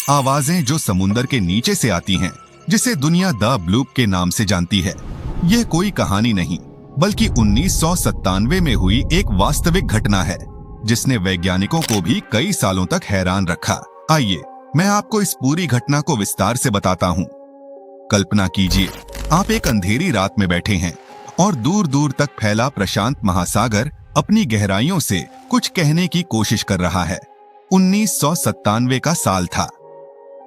आवाजें जो समुंदर के नीचे से आती हैं, जिसे दुनिया द ब्लूप के नाम से जानती है। यह कोई कहानी नहीं, बल्कि 1997 में हुई एक वास्तविक घटना है, जिसने वैज्ञानिकों को भी कई सालों तक हैरान रखा। आइए, मैं आपको इस पूरी घटना को विस्तार से बताता हूँ। कल्पना कीजिए, आप एक अंधेरी रात में बैठे हैं और दूर दूर तक फैला प्रशांत महासागर अपनी गहराइयों से कुछ कहने की कोशिश कर रहा है। 1997 का साल था।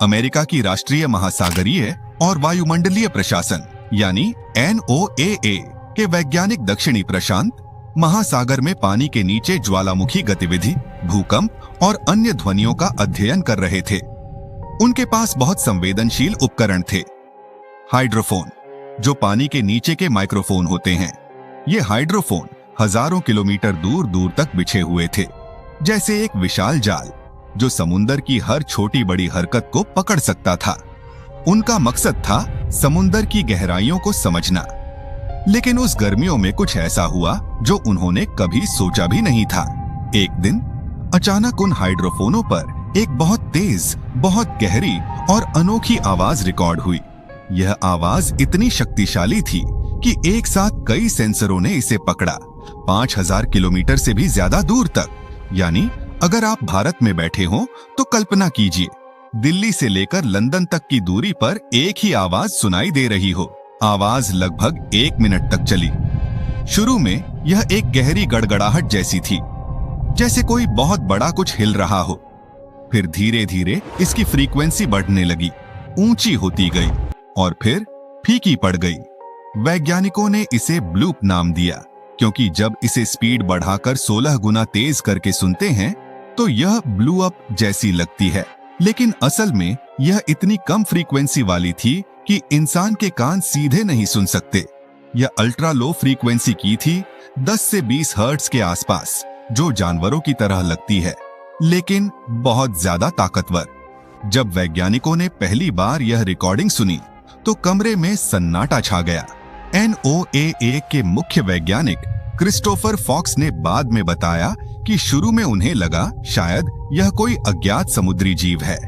अमेरिका की राष्ट्रीय महासागरीय और वायुमंडलीय प्रशासन यानी NOAA के वैज्ञानिक दक्षिणी प्रशांत महासागर में पानी के नीचे ज्वालामुखी गतिविधि, भूकंप और अन्य ध्वनियों का अध्ययन कर रहे थे। उनके पास बहुत संवेदनशील उपकरण थे। हाइड्रोफोन, जो पानी के नीचे के माइक्रोफोन होते हैं। ये हाइड्रोफोन हजारों किलोमीटर दूर दूर तक बिछे हुए थे, जैसे एक विशाल जाल जो समुंदर की हर छोटी बड़ी हरकत को पकड़ सकता था। उनका मकसद था समुंदर की गहराइयों को समझना। लेकिन उस गर्मियों में कुछ ऐसा हुआ जो उन्होंने कभी सोचा भी नहीं था। एक दिन अचानक उन हाइड्रोफोनों पर एक बहुत तेज, बहुत गहरी और अनोखी आवाज रिकॉर्ड हुई। यह आवाज इतनी शक्तिशाली थी कि एक साथ कई सेंसरों ने इसे पकड़ा, 5000 किलोमीटर से भी ज्यादा दूर तक। यानी अगर आप भारत में बैठे हो तो कल्पना कीजिए, दिल्ली से लेकर लंदन तक की दूरी पर एक ही आवाज सुनाई दे रही हो। आवाज लगभग 1 मिनट तक चली। शुरू में यह एक गहरी गड़गड़ाहट जैसी थी, जैसे कोई बहुत बड़ा कुछ हिल रहा हो। फिर धीरे धीरे इसकी फ्रीक्वेंसी बढ़ने लगी, ऊंची होती गई और फिर फीकी पड़ गई। वैज्ञानिकों ने इसे ब्लूप नाम दिया, क्योंकि जब इसे स्पीड बढ़ाकर 16 गुना तेज करके सुनते हैं तो यह ब्लू अप जैसी लगती है। लेकिन असल में यह इतनी कम फ्रीक्वेंसी वाली थी कि इंसान के कान सीधे नहीं सुन सकते। यह अल्ट्रा लो फ्रीक्वेंसी की थी, 10 से 20 हर्ट्ज के आसपास, जो जानवरों की तरह लगती है, लेकिन बहुत ज्यादा ताकतवर। जब वैज्ञानिकों ने पहली बार यह रिकॉर्डिंग सुनी तो कमरे में सन्नाटा छा गया। NOAA के मुख्य वैज्ञानिक क्रिस्टोफर फॉक्स ने बाद में बताया कि शुरू में उन्हें लगा शायद यह कोई अज्ञात समुद्री जीव है,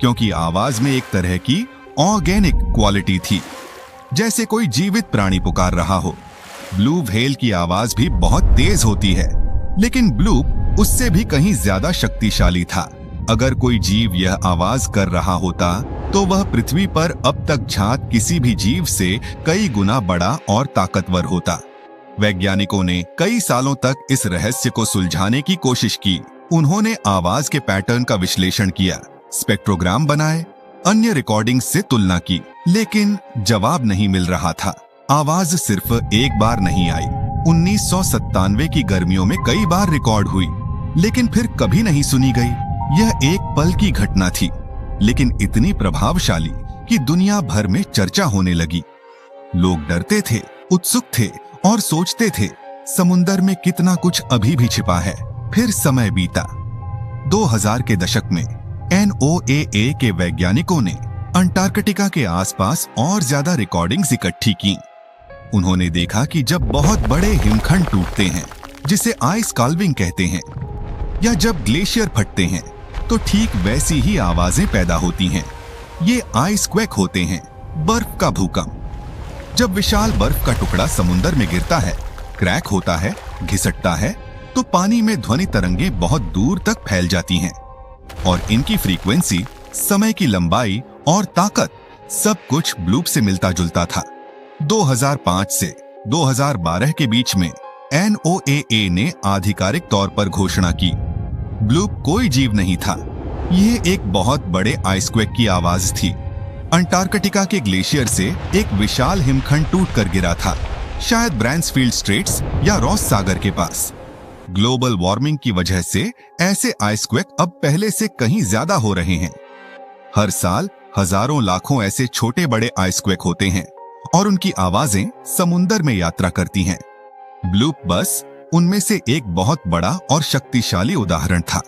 क्योंकि आवाज में एक तरह की ऑर्गेनिक क्वालिटी थी, जैसे कोई जीवित प्राणी पुकार रहा हो। ब्लू व्हेल की आवाज भी बहुत तेज होती है, लेकिन ब्लूप उससे भी कहीं ज्यादा शक्तिशाली था। अगर कोई जीव यह आवाज कर रहा होता तो वह पृथ्वी पर अब तक ज्ञात किसी भी जीव से कई गुना बड़ा और ताकतवर होता। वैज्ञानिकों ने कई सालों तक इस रहस्य को सुलझाने की कोशिश की। उन्होंने आवाज के पैटर्न का विश्लेषण किया, स्पेक्ट्रोग्राम बनाए, अन्य रिकॉर्डिंग से तुलना की, लेकिन जवाब नहीं मिल रहा था। आवाज सिर्फ एक बार नहीं आई। 1997 की गर्मियों में कई बार रिकॉर्ड हुई, लेकिन फिर कभी नहीं सुनी गई। यह एक पल की घटना थी, लेकिन इतनी प्रभावशाली कि दुनिया भर में चर्चा होने लगी। लोग डरते थे, उत्सुक थे और सोचते थे समुंदर में कितना कुछ अभी भी छिपा है। फिर समय बीता। 2000 के दशक में NOAA के वैज्ञानिकों ने अंटार्कटिका के आसपास और ज्यादा रिकॉर्डिंग्स इकट्ठी की। उन्होंने देखा कि जब बहुत बड़े हिमखंड टूटते हैं, जिसे आइस काल्विंग कहते हैं, या जब ग्लेशियर फटते हैं, तो ठीक वैसी ही आवाजें पैदा होती हैं। ये आइस क्वेक होते हैं, बर्फ का भूकंप। जब विशाल बर्फ का टुकड़ा समुंदर में गिरता है, क्रैक होता है, घिसटता है, तो पानी में ध्वनि तरंगें बहुत दूर तक फैल जाती हैं और इनकी फ्रीक्वेंसी, समय की लंबाई और ताकत सब कुछ ब्लूप से मिलता जुलता था। 2005 से 2012 के बीच में NOAA ने आधिकारिक तौर पर घोषणा की, ब्लूप कोई जीव नहीं था, यह एक बहुत बड़े आइसक्वेक की आवाज थी। अंटार्कटिका के ग्लेशियर से एक विशाल हिमखंड टूटकर गिरा था, शायद ब्रांसफील्ड स्ट्रेट्स या रॉस सागर के पास। ग्लोबल वार्मिंग की वजह से ऐसे आइसक्वेक अब पहले से कहीं ज्यादा हो रहे हैं। हर साल हजारों लाखों ऐसे छोटे बड़े आइसक्वेक होते हैं और उनकी आवाजें समुंदर में यात्रा करती हैं। ब्लूप बस उनमें से एक बहुत बड़ा और शक्तिशाली उदाहरण था।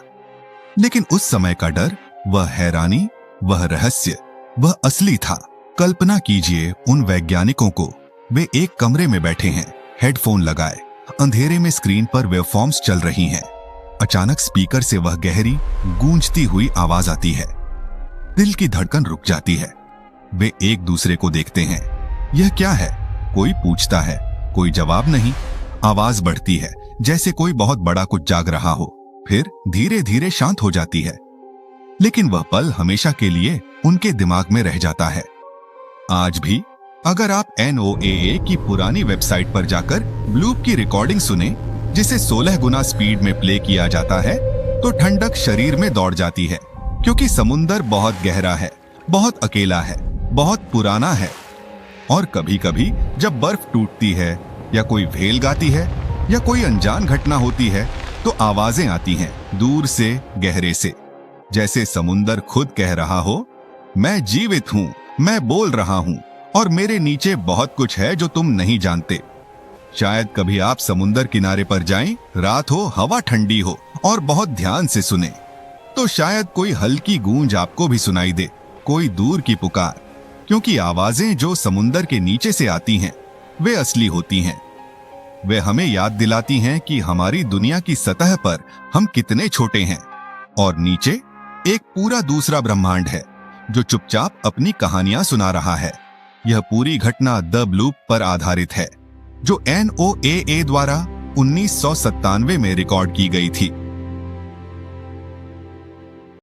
लेकिन उस समय का डर, वह हैरानी, वह रहस्य, वह असली था। कल्पना कीजिए उन वैज्ञानिकों को, वे एक कमरे में बैठे हैं, हेडफोन लगाए, अंधेरे में स्क्रीन पर वेवफॉर्म्स चल रही हैं। अचानक स्पीकर से वह गहरी, गूंजती हुई आवाज आती है, दिल की धड़कन रुक जाती है। वे एक दूसरे को देखते हैं। यह क्या है? कोई पूछता है, कोई जवाब नहीं। आवाज बढ़ती है, जैसे कोई बहुत बड़ा कुछ जाग रहा हो, फिर धीरे धीरे शांत हो जाती है। लेकिन वह पल हमेशा के लिए उनके दिमाग में रह जाता है। आज भी अगर आप NOAA की पुरानी वेबसाइट पर जाकर ब्लूप की रिकॉर्डिंग सुने, जिसे 16 गुना स्पीड में प्ले किया जाता है, तो ठंडक शरीर में दौड़ जाती है, क्योंकि समुंदर बहुत गहरा है, बहुत अकेला है, बहुत पुराना है। और कभी कभी जब बर्फ टूटती है, या कोई व्हेल गाती है, या कोई अनजान घटना होती है, तो आवाजें आती हैं दूर से, गहरे से, जैसे समुंदर खुद कह रहा हो, मैं जीवित हूं, मैं बोल रहा हूं, और मेरे नीचे बहुत कुछ है जो तुम नहीं जानते। शायद कभी आप समुंदर किनारे पर जाएं, रात हो, हवा ठंडी हो, और बहुत ध्यान से सुने, तो शायद कोई हल्की गूंज आपको भी सुनाई दे, कोई दूर की पुकार। क्योंकि आवाजें जो समुंदर के नीचे से आती हैं, वे असली होती हैं। वे हमें याद दिलाती हैं कि हमारी दुनिया की सतह पर हम कितने छोटे हैं, और नीचे एक पूरा दूसरा ब्रह्मांड है जो चुपचाप अपनी कहानियां सुना रहा है। यह पूरी घटना द ब्लूप पर आधारित है, जो NOAA द्वारा 1997 में रिकॉर्ड की गई थी।